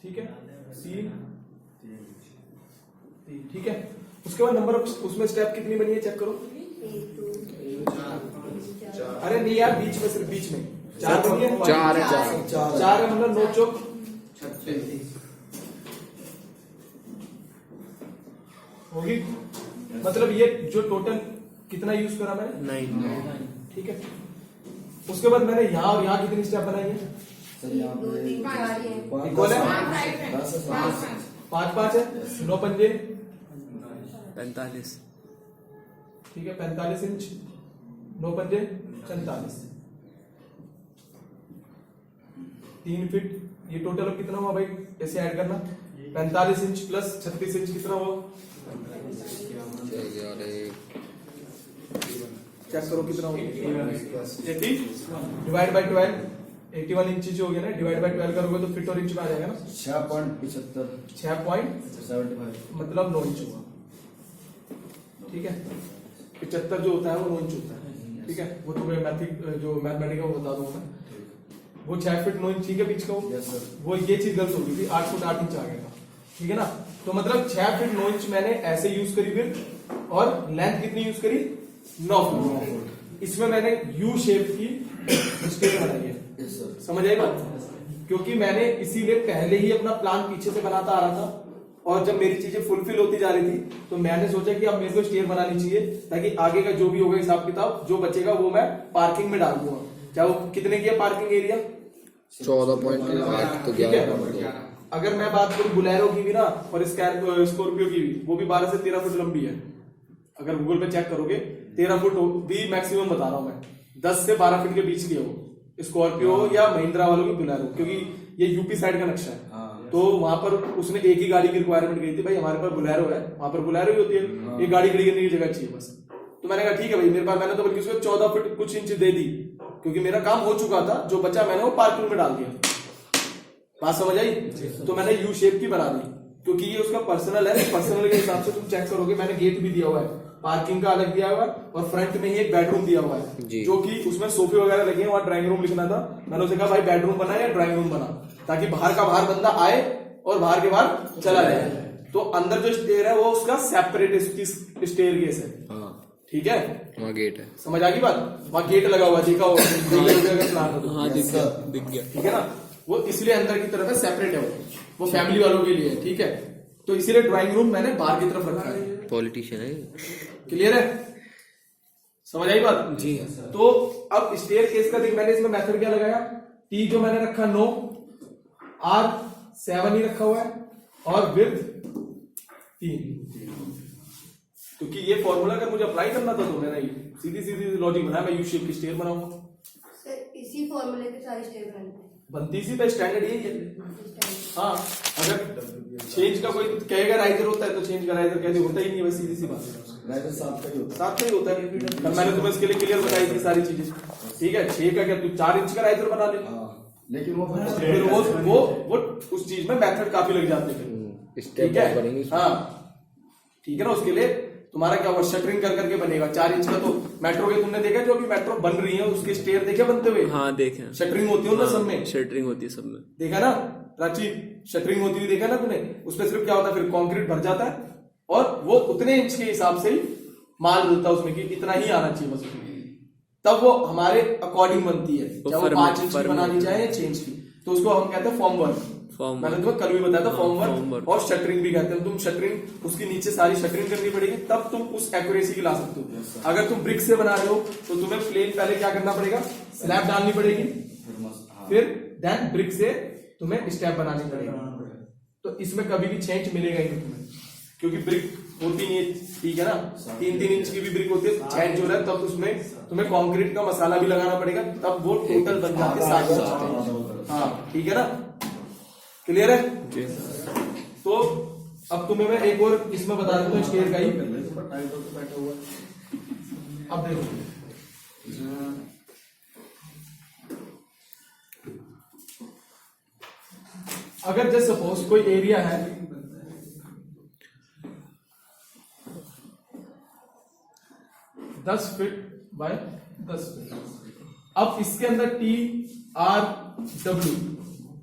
ठीक है, 3 ठीक है। उसके बाद नंबर ऑफ उसमें स्टेप कितनी बनी है चेक करो। अरे नहीं यार, बीच में, सिर्फ बीच में 4 बनी है। 4 है, 4 है, मतलब 9 चौक 36 होगी। मतलब ये जो टोटल कितना यूज करा मैंने 9। ठीक है। उसके बाद मैंने यहाँ और यहाँ कितनी स्टेप बनाई है? इक्वल है, 5 है, 9 पंजे 45। ठीक है, 45 इंच, 9 पंजे 45, 3 फीट। ये टोटल कितना हुआ भाई, ऐसे ऐड करना। 45 इंच प्लस 36 इंच कितना हुआ, चेक करो कितना होगा, 80 डिवाइड बाई 12, 81 इंच जो हो गया ना, डिवाइड बाई 12 करोगे तो फीट और इंच में आ जाएगा ना। 6.75 मतलब 9 इंच हुआ। ठीक है, 75 जो होता है वो 9 इंच होता है। ठीक है, वो तुम्हें मैथमेटिक वो बता दूंगा मैं। वो 6 फीट 9 इंच ठीक है बीच का वो ये चीज गलत हो गई थी, 8 फुट 8 इंच आ गया। ठीक है ना, तो मतलब 6 फीट 9 इंच मैंने ऐसे यूज करी फिर, और लेंथ कितनी यूज करी 9 फुट। इसमें मैंने यू शेप की स्टेयर बनाई है। समझ आई बात? क्योंकि मैंने इसीलिए पहले ही अपना प्लान पीछे से बनाता आ रहा था, और जब मेरी चीजें फुलफिल होती जा रही थी तो मैंने सोचा कि अब मेरे को स्टेयर बनानी चाहिए, ताकि आगे का जो भी होगा हिसाब किताब जो बचेगा वो मैं पार्किंग में डाल दूंगा। चाहे वो कितने की है पार्किंग एरिया, 14.8 तो 11। अगर मैं बात करूं बुलेरो की भी ना, और स्कॉर्पियो की भी, वो भी 12 से 13 फुट लंबी है। अगर गूगल पे चेक करोगे 13 फुट भी मैक्सिमम बता रहा हूं मैं, 10 से 12 फीट के बीच की है वो स्कॉर्पियो या महिंद्रा वालों की बुलेरो, क्योंकि ये यूपी साइड का नक्शा है। तो वहां पर उसने एक ही गाड़ी की रिक्वायरमेंट गई थी, भाई हमारे पास बुलेरो है, वहां पर बुलेरो ही होती है, एक गाड़ी खड़ी करने की जगह चाहिए बस। तो मैंने कहा ठीक है भाई, मेरे पास, मैंने तो बल्कि उसको 14 फीट कुछ इंच दे दी, क्योंकि मेरा काम हो चुका था, जो बचा मैंने वो पार्किंग में डाल दिया। बात समझ आई? तो मैंने यू शेप की बना दी, क्योंकि ये उसका पर्सनल है, पर्सनल के हिसाब से तुम चेक करोगे। मैंने गेट भी दिया हुआ है, पार्किंग का अलग दिया हुआ है, और फ्रंट में ही एक बेडरूम दिया हुआ है, जो कि उसमें सोफे वगैरह लगे हैं, वहां ड्राइंग रूम लिखना था। मैंने उसे कहा भाई बेडरूम बना या ड्राइंग रूम बना, ताकि बाहर का बाहर बंदा आए और बाहर के बाहर चला जाए। तो अंदर जो स्टेयर है वो उसका सेपरेट स्टेयर केस है। ठीक है, वहाँ गेट है। समझ आ गई बात? वहाँ गेट लगा हुआ, देखा होगा प्लान। हाँ दिख गया। ठीक है ना, वो इसलिए अंदर की तरफ है, सेपरेट है वो फैमिली वालों के लिए। ठीक है, तो इसीलिए ड्राइंग रूम मैंने बाहर की तरफ रखा है। पॉलिटिशियन है। क्लियर है? समझ आई बात? जी। तो अब स्टेयर केस का देख, मैंने इसमें मेथड क्या लगाया, टी जो मैंने रखा 9, R 7 ही रखा हुआ है, और विड्थ 3, क्योंकि ये फॉर्मूला अगर मुझे अप्लाई करना था तो मैंने सीधी लॉजिक बनाया, मैं यू शेप की स्टेयर बनाऊंगा। इसी फॉर्मूले के सारे स्टेयर बनती सी तो स्टैंडर्ड यही है। हाँ, अगर चेंज का कोई कहेगा राइजर होता है तो चेंज का राइजर कहते होता ही नहीं, बस सीधी सी बात है, राइजर साथ का ही होता है। मैंने तुम्हें इसके लिए क्लियर बताई थी सारी चीजें। ठीक है, 6 का क्या, तू 4 इंच का राइजर बना ले, लेकिन फिर वो उस चीज में मेथड काफी लग जाते हैं। ठीक है, हाँ ठीक है ना, उसके लिए तुम्हारा क्या हुआ, शटरिंग कर करके बनेगा। 4 इंच का तो मेट्रो के तुमने देखा, जो अभी मेट्रो बन रही है उसके स्टेयर देखे बनते हुए? हाँ देखे, शटरिंग होती है ना सब में, शटरिंग होती है सब में, देखा ना प्राची, शटरिंग होती हुई देखा ना तुमने। उसमें सिर्फ क्या होता है, फिर कंक्रीट भर जाता है, और वो उतने इंच के हिसाब से ही माल होता है उसमें, कि इतना ही आना चाहिए बस, तब वो हमारे अकॉर्डिंग बनती है। चाहे वो 5 इंच की बनानी चाहे या 6 इंच की, तो उसको हम कहते हैं फॉर्म वर्क। मैंने तुम्हें कल भी बताया था, फॉर्म वर्क और शटरिंग भी कहते हैं। तुम शटरिंग, उसकी नीचे सारी शटरिंग करनी पड़ेगी, तब तुम उस एक्यूरेसी की ला सकते हो। अगर तुम ब्रिक से बना रहे हो तो तुम्हें प्लेन पहले क्या करना पड़ेगा, स्लैब डालनी पड़ेगी, फिर देन ब्रिक से तुम्हें स्टेप बनानी पड़ेगी। तो इसमें कभी भी चेंज मिलेगा ही नहीं तुम्हें, क्योंकि ब्रिक होती नहीं है। ठीक है ना, 3-3 इंच की भी ब्रिक होती है, चेंज हो रहा है, तब उसमें तुम्हें कंक्रीट का मसाला भी लगाना पड़ेगा, तब वो टोटल बन जाते हैं 7 इंच। हाँ ठीक है ना, क्लियर है? तो अब तुम्हें मैं एक और इसमें बता देता हूँ स्टेयर का ही। अब देखो, अगर जैसे सपोज कोई एरिया है, दस फीट बाय 10 फीट, अब इसके अंदर TRW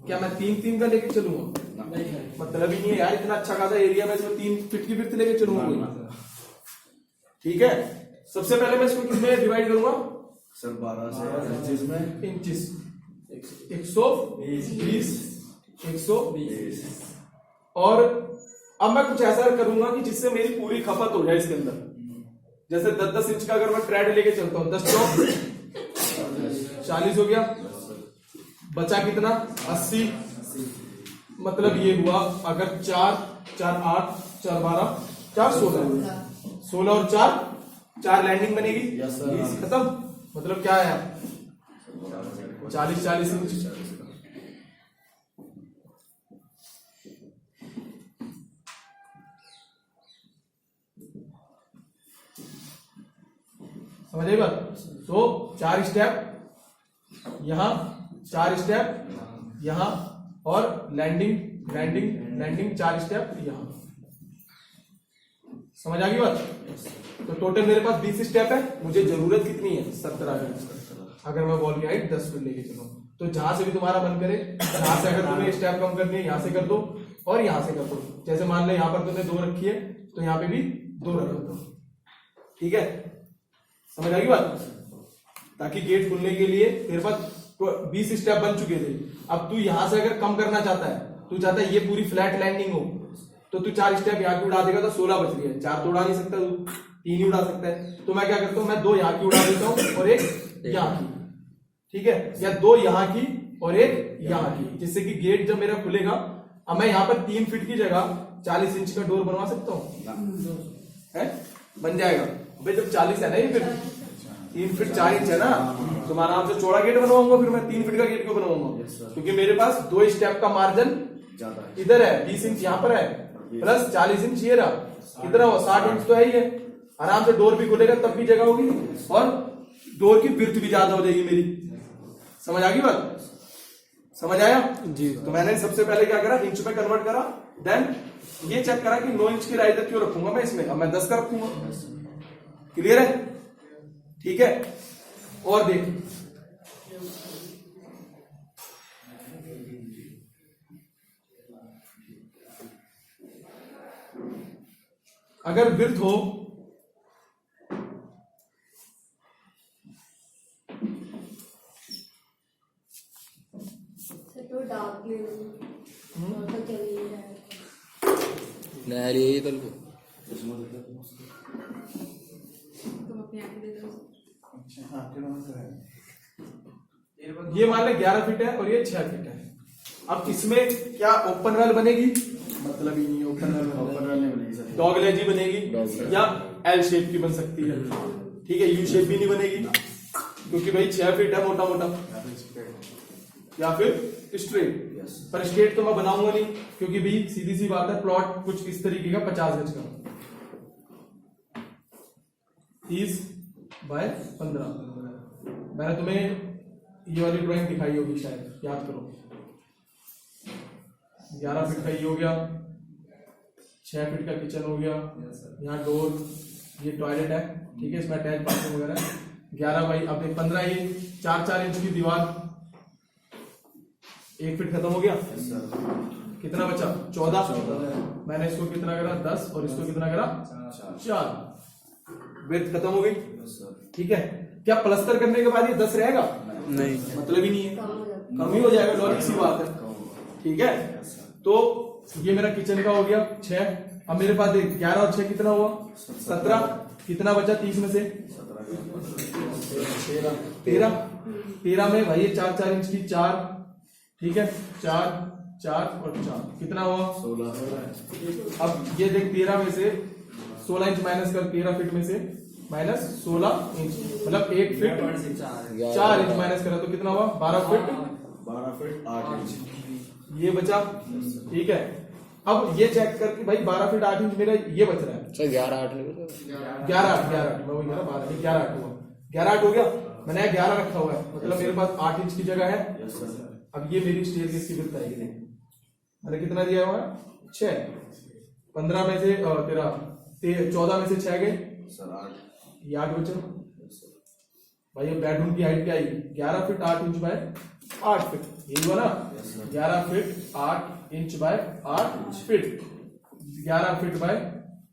क्या मैं 3-3 का लेके चलूंगा? मतलब ही नहीं है यार, इतना अच्छा खासा एरिया में इसमें 3 फीट की विड्थ लेके चलूंगा कोई? ठीक है, सबसे पहले मैं इसको कितने डिवाइड करूंगा? सर 12 से इंचेस में इंचिस 120 120। और अब मैं कुछ ऐसा करूंगा कि जिससे मेरी पूरी खपत हो जाए इसके अंदर। जैसे 10-10 इंच का अगर मैं ट्रेड लेके चलता हूं, 10 चौक 40 हो गया, बचा कितना? 80। मतलब ये हुआ अगर 4 4 8 4 12 4 16 16 और 4 लैंडिंग बनेगी। Yes sir. खत्म। मतलब क्या है? 40 इंच। समझिए बात? तो 4 स्टेप यहां, 4 स्टेप यहां, और लैंडिंग 4 स्टेप यहां। समझ आ गई बात? तो टोटल मेरे पास 20 स्टेप है। मुझे जरूरत कितनी है? 17 की। अगर मैं बॉल की हाइट 10 फीट लेके चलूं, तो जहां से भी तुम्हारा मन करे, जहां से अगर तुम्हें स्टेप कम करनी है, यहां से कर दो और यहां से कर दो। जैसे मान लो यहां पर तुमने 2 रखी है, तो यहां पे भी 2 रख दो। ठीक है, समझ आ गई बात? ताकि गेट खुलने के लिए तेरे पास 20 स्टेप बन चुके थे। अब तू यहां से अगर कम करना चाहता है, तू चाहता है ये पूरी फ्लैट लैंडिंग हो, तो तू 4 स्टेप यहाँ की उड़ा देगा तो 16 बच गए। 4 तो उड़ा नहीं सकता, तू 3 ही उड़ा सकता है। तो मैं क्या करता हूं, मैं 2 यहाँ की उड़ा देता हूं और 1 यहाँ की। ठीक है, या 2 यहाँ की और 1 यहाँ की, जिससे कि गेट जब मेरा खुलेगा, अब मैं यहाँ पर 3 फीट की जगह 40 इंच का डोर बनवा सकता हूँ। है, बन जाएगा भाई। जब 40 है ना, ये फिर 3 फीट 4 इंच है ना, तो मैं आराम से चौड़ा गेट बनवाऊंगा। फिर मैं 3 फीट का गेट क्यों बनवाऊंगा? क्योंकि मेरे पास 2 स्टेप का मार्जिन इधर है, 20 इंच यहाँ पर है, प्लस 40 इंच ये रहा, इतना हुआ 60 इंच तो है ही है। आराम से डोर भी खुलेगा, तब भी जगह होगी, और डोर की विड्थ भी ज्यादा हो जाएगी मेरी। समझ आ गई बात? समझ आया जी। तो मैंने सबसे पहले क्या करा, इंच में कन्वर्ट करा, देन ये चेक करा कि 9 इंच की राइडर क्यों रखूंगा मैं इसमें। अब मैं 10 का रखूंगा। क्लियर है? ठीक है, और देख, अगर विड्थ हो तो डार्क तो चलिए नया लिए कल को। तुम अपने आप दे दो। ये मान ले 11 फीट है और ये 6 फीट है। अब इसमें क्या ओपन वेल बनेगी? मतलब ही नहीं, ओपन वेल नहीं बनेगी। डॉग लेजी बनेगी, या एल शेप की बन सकती है। ठीक है, यू शेप भी नहीं बनेगी, क्योंकि भाई 6 फीट है मोटा मोटा, या फिर स्ट्रेट। पर स्ट्रेट तो मैं बनाऊंगा नहीं, क्योंकि भी सीधी सी बात है, प्लॉट कुछ इस तरीके का 50 गज का, 30 बाय 15। मैंने तुम्हें ये वाली ड्राइंग दिखाई होगी शायद, याद करो। 11 फीट का ये हो गया, 6 फीट का किचन हो गया, यहाँ डोर, ये टॉयलेट है। ठीक है, इसमें अटैच बाथरूम वगैरह है। 11 बाई, अब 15, ये 4-4 इंच की दीवार, 1 फीट खत्म हो गया। कितना बचा? 14। मैंने इसको कितना करा? 10, और इसको कितना करा? 4। विड्थ खत्म हो गई। ठीक है, क्या प्लस्तर करने के बाद ये 10 रहेगा? नहीं, मतलब ही नहीं है, कम ही हो जाएगा, लॉजिक सी बात है। ठीक है, तो ये मेरा किचन का हो गया 6। अब मेरे पास देख, 11 और 6 कितना हुआ? 17। कितना बचा 30 में से? 13 में भाई ये 4-4 इंच की 4। ठीक है, 4 4 और 4 कितना हुआ? 16। अब ये देख, 13 में से 16 इंच माइनस कर, 13 फीट में से माइनस 16 इंच, मतलब 1 फीट 4 इंच माइनस करा तो कितना हुआ? 12 फीट 8 इंच ये बचा। ठीक है, अब ये चेक कर कि भाई 12 फीट 8 इंच मेरा ये बच रहा है। 11-8 नहीं बचा? 11 मैं वही कह रहा, 12 नहीं, 11 8 हुआ। 11 8 हो गया, मैंने 11 रखा हुआ है, मतलब मेरे पास 8 इंच की जगह है। अब ये मेरी स्टेयरकेस की विड्थ आएगी। मैंने कितना दिया हुआ है? 6। 15 में से तेरा 14 में से 6 गए, ये 8 बचा। भाई ये बेडरूम की हाइट क्या आई? 11 फीट 8 इंच बाय 8 फीट, यही हुआ ना? 11 feet 8 inch by 8 feet, 11 feet by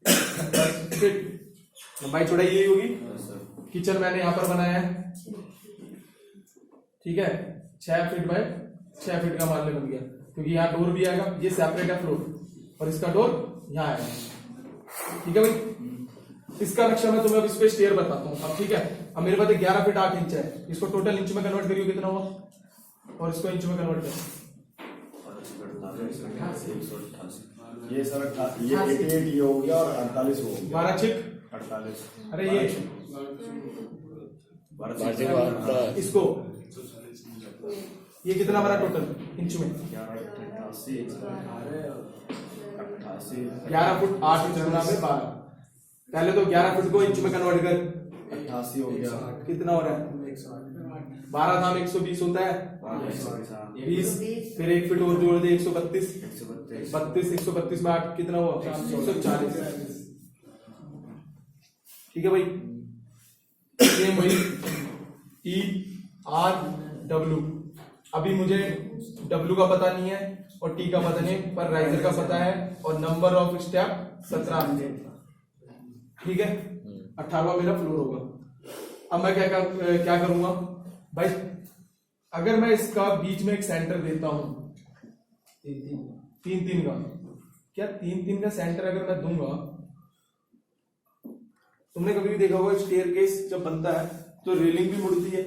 10 feet, लंबाई चौड़ाई यही होगी। किचन मैंने यहाँ पर बनाया है, ठीक है, 6 फीट बाय 6 फीट का मान ले बन गया, क्योंकि यहाँ डोर भी आएगा, ये सेपरेट है फ्लोर और इसका डोर यहाँ आएगा, ठीक है भाई। इसका नक्शा मैं तुम्हें अब इस पे स्टेयर बताता हूँ अब, ठीक है। अब मेरे पास 11 फीट 8 इंच है, इसको टोटल इंच में कन्वर्ट करिए कितना हुआ, और इसको इंच में कन्वर्ट करें। ये सर 88 ये हो गया और 48 हो गया। 12 छिक 48। अरे ये इसको ये कितना बना टोटल इंच में? 11 फुट 8 इंच गुना में 12। पहले तो 11 फुट को इंच में कन्वर्ट कर, 88 हो गया। कितना हो रहा है? 12 था 120 होता है, 20 फिर 1 फीट और जोड़ दे 132, 32 132 में 8 कितना हुआ? 140। ठीक है भाई, सेम वही E R W। अभी मुझे W का पता नहीं है और T का पता नहीं है, पर राइजर का पता है और नंबर ऑफ स्टेप 17, ठीक है। 18वां मेरा फ्लोर होगा। अब मैं क्या करूंगा भाई, अगर मैं इसका बीच में एक सेंटर देता हूं 3-3 का, क्या 3-3 का सेंटर अगर मैं दूंगा, तुमने कभी भी देखा होगा स्टेयरकेस जब बनता है तो रेलिंग भी मुड़ती है,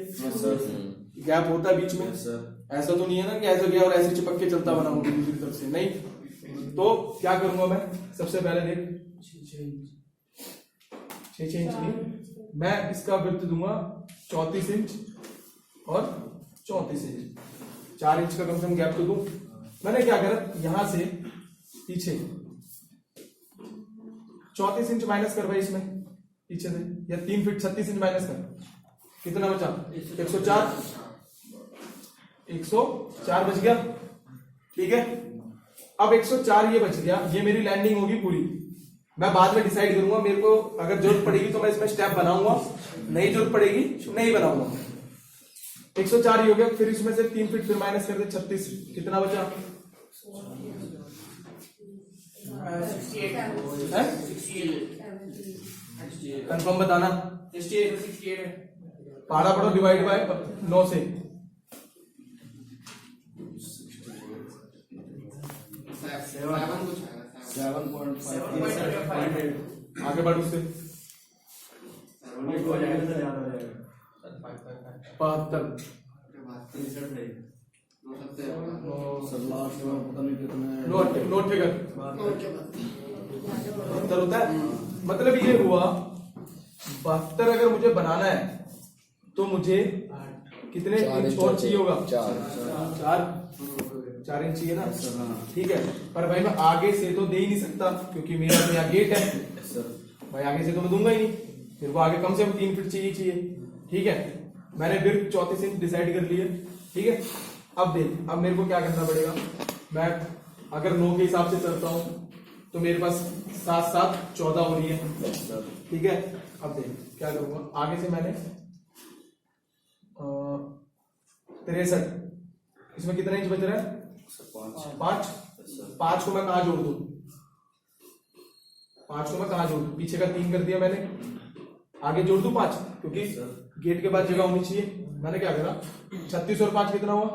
गैप होता है बीच में, ऐसा तो नहीं है ना कि ऐसा गया और ऐसे चिपक के चलता बना होगा दूसरी तरफ से, नहीं। तो क्या करूंगा मैं, सबसे पहले देख 6 इंच नहीं, मैं इसका विड्थ दूंगा 34 इंच और 34 इंच, 4 इंच का कम से कम गैप तो दूं। मैंने क्या करा, यहां से पीछे 34 इंच माइनस कर भाई इसमें पीछे से, या 3 फीट 36 इंच माइनस कर, कितना बचा? 104, 104 बच गया, ठीक है। अब 104 ये बच गया, ये मेरी लैंडिंग होगी पूरी। मैं बाद में डिसाइड करूंगा, मेरे को अगर जरूरत पड़ेगी तो मैं इसमें स्टेप बनाऊंगा, नहीं जरूरत पड़ेगी नहीं बनाऊंगा। 104 ही हो गया, फिर इसमें से 3 फीट फिर माइनस कर दे 36, कितना बचा? 68 कंफर्म बताना। 68 पहाड़ा पढ़ो, डिवाइड बाय 9 से, 7.5 आगे बढ़ उससे 72 सर लास्ट में पता नहीं कितने नोट फिगर 72 होता है। मतलब ये हुआ 72 अगर मुझे बनाना है तो मुझे कितने इंच और चाहिए होगा? 4 इंच चाहिए ना, ठीक है। पर भाई मैं आगे से तो दे ही नहीं सकता क्योंकि मेरा तो यहाँ गेट है भाई, आगे से तो मैं दूंगा ही नहीं, मेरे को आगे कम से कम 3 फीट चाहिए, ठीक है। मैंने फिर 34 इंच डिसाइड कर लिए, ठीक है। अब देख, अब मेरे को क्या करना पड़ेगा, मैं अगर 9 के हिसाब से चलता हूं तो मेरे पास 7-7 14 हो रही है, ठीक है। अब देख क्या करूंगा, आगे से मैंने 63, इसमें कितना इंच बच रहा है? 5 को मैं कहा जोड़ दूं? 5 को मैं कहा जोड़ दूं? पीछे का 3 कर दिया मैंने, आगे जोड़ दूं 5, क्योंकि गेट के बाद जगह होनी चाहिए। मैंने क्या करा, 36 और 5 कितना हुआ?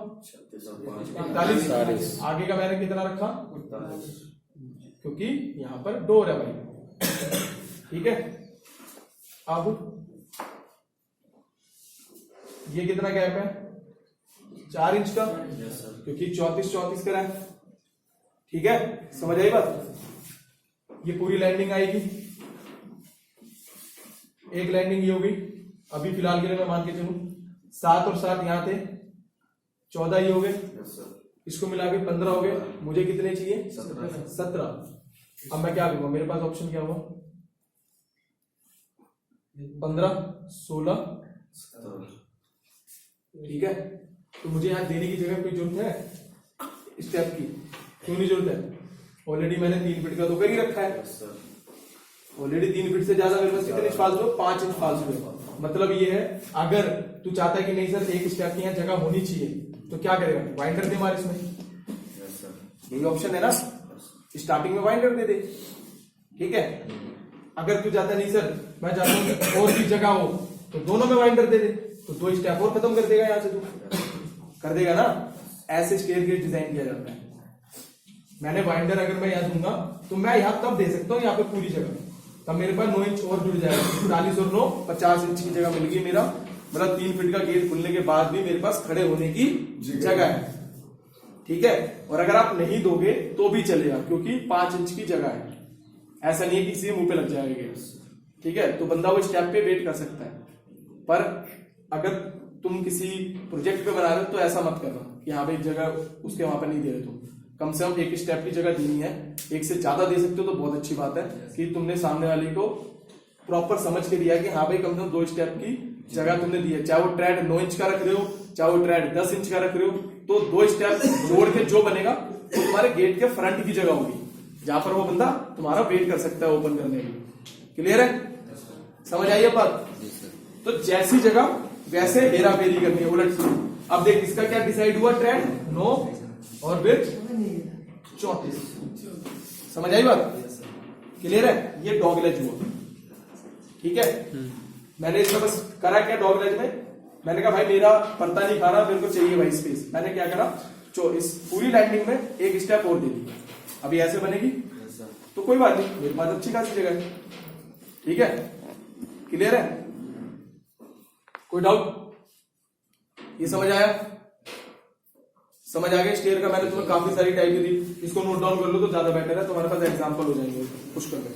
45। आगे का मैंने कितना रखा? क्योंकि यहां पर डोर है भाई, ठीक है। अब ये कितना गैप है? 4 इंच का, क्योंकि 34 करा है, ठीक है। समझ आई बात? ये पूरी लैंडिंग आएगी, एक लैंडिंग ये होगी। अभी फिलहाल के लिए मैं मान के चलूं 7 और 7 यहां थे, 14 ही हो गए, इसको मिला के 15 हो गए। मुझे कितने चाहिए? 17। अब मैं क्या करूंगा, मेरे पास ऑप्शन क्या हुआ? 15, 16, 17, ठीक है। तो मुझे यहाँ देने की जगह कोई जरूरत है स्टेप की? क्यों नहीं जरूरत है? ऑलरेडी मैंने 3 फीट का तो कर ही रखा है, ऑलरेडी 3 फीट से ज्यादा मेरे पास कितने इंच फालतू है? 5 इंच फालतू है। मतलब ये है, अगर तू चाहता है कि नहीं सर एक स्टेप की यहाँ जगह होनी चाहिए तो क्या करेगा, वाइंडर दे मार इसमें, यस सर। यही ऑप्शन है ना, स्टार्टिंग में वाइंडर दे दे, ठीक है। अगर तू चाहता नहीं सर मैं चाहता हूँ और भी जगह हो तो दोनों में वाइंडर दे दे, तो 2 स्टेप और खत्म कर देगा, यहां से तू कर देगा ना। ऐसे स्टेयरकेस डिजाइन किया जाता है। मैंने वाइंडर अगर मैं यहाँ दूंगा तो मैं यहाँ तब दे सकता हूँ यहाँ पे पूरी जगह, तब मेरे पास 9 इंच और जुड़ जाएगा, 40 और 9 50 इंच की जगह मिल गई मेरा, मतलब 3 फीट का गेट खुलने के बाद भी मेरे पास खड़े होने की जगह है, ठीक है। और अगर आप नहीं दोगे तो भी चलेगा क्योंकि 5 इंच की जगह है, ऐसा नहीं है कि किसी के मुंह पे लग जाएगा गेट, ठीक है। तो बंदा वो स्टेप पे वेट कर सकता है। पर अगर तुम किसी प्रोजेक्ट पे बना रहे हो तो ऐसा मत करना कि हाँ भाई जगह उसके वहां पर नहीं दे रहे, तुम कम से कम 1 स्टेप की जगह देनी है। 1 से ज्यादा दे सकते हो तो बहुत अच्छी बात है कि तुमने सामने वाले को प्रॉपर समझ के दिया कि हाँ भाई कम से कम 2 स्टेप की जगह तुमने दी है। चाहे वो ट्रेड 9 इंच का रख रहे हो, चाहे वो ट्रेड 10 इंच का रख रहे हो, तो 2 स्टेप जोड़ के जो बनेगा वो तुम्हारे गेट के फ्रंट की जगह होगी, जहां पर वो बंदा तुम्हारा वेट कर सकता है ओपन करने में। क्लियर है, समझ आई बात। तो जैसी जगह वैसे हेरा फेरी करनी है, उलट सीधी। अब देख इसका क्या डिसाइड हुआ, ट्रेड 9 और विड्थ 34, समझ आई बात। क्लियर है, ये डॉगलेज हुआ, ठीक है। मैंने इसमें बस करा क्या डॉगलेज में, मैंने कहा भाई मेरा पर्दा नहीं खा रहा, मेरे को चाहिए भाई स्पेस। मैंने क्या करा, इस पूरी लैंडिंग में 1 स्टेप और दे दी, अभी ऐसे बनेगी तो कोई बात नहीं, मेरे पास अच्छी खासी जगह है, ठीक है। क्लियर है, कोई डाउट, ये समझ आया, समझ आ गया। स्टेयर का मैंने तुम्हें काफी सारी टाइप दी, इसको नोट डाउन कर लो तो ज्यादा बेटर है, तुम्हारे पास एग्जांपल हो जाएंगे पुष्कर में।